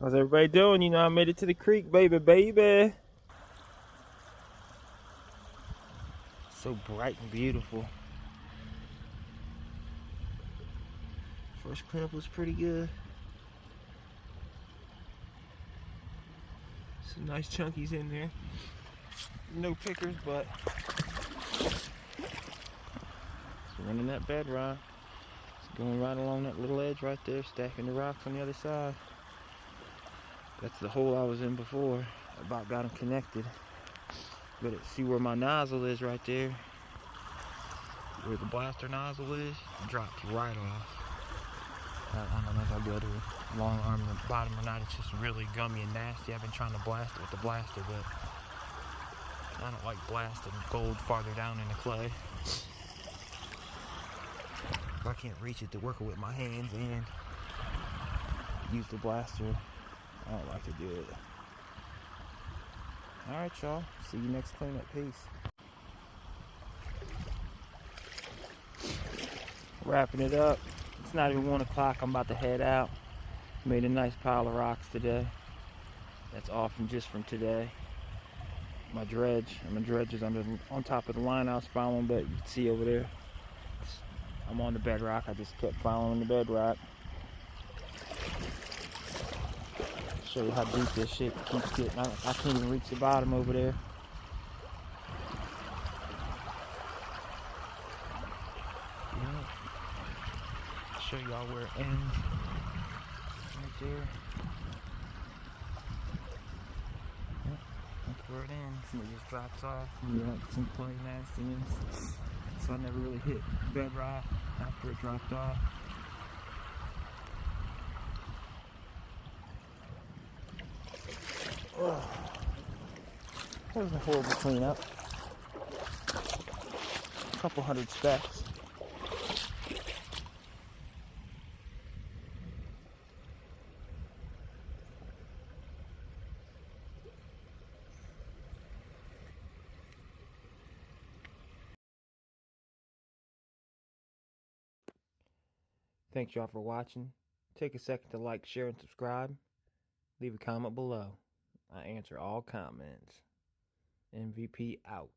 How's everybody doing? You know, I made it to the creek, baby. So bright and beautiful. First cleanup was pretty good. Some nice chunkies in there. No pickers, but it's running that bedrock. It's going right along that little edge right there, stacking the rocks on the other side. That's the hole I was in before. About got them connected. But see where my nozzle is right there? Where the blaster nozzle is? It dropped right off. I don't know if I'll be able to long arm the bottom or not. It's just really gummy and nasty. I've been trying to blast it with the blaster, but I don't like blasting gold farther down in the clay. If I can't reach it to work it with my hands and use the blaster, I don't like to do it. Alright, y'all. See you next cleanup. Peace. Wrapping it up. It's not even 1 o'clock. I'm about to head out. Made a nice pile of rocks today. That's off just from today. My dredge is on top of the line I was following, but you can see over there. I'm on the bedrock. I just kept following the bedrock. Show you how deep this shit keeps getting. I can't even reach the bottom over there. Yeah. Show y'all where it ends. Right there. Yep. That's where it ends. And it just drops off. And you got some clay nastiness. So I never really hit bedrock after it dropped off. Oh. That was a horrible cleanup. A couple hundred specks. Thanks y'all for watching. Take a second to like, share, and subscribe. Leave a comment below. I answer all comments. MVP out.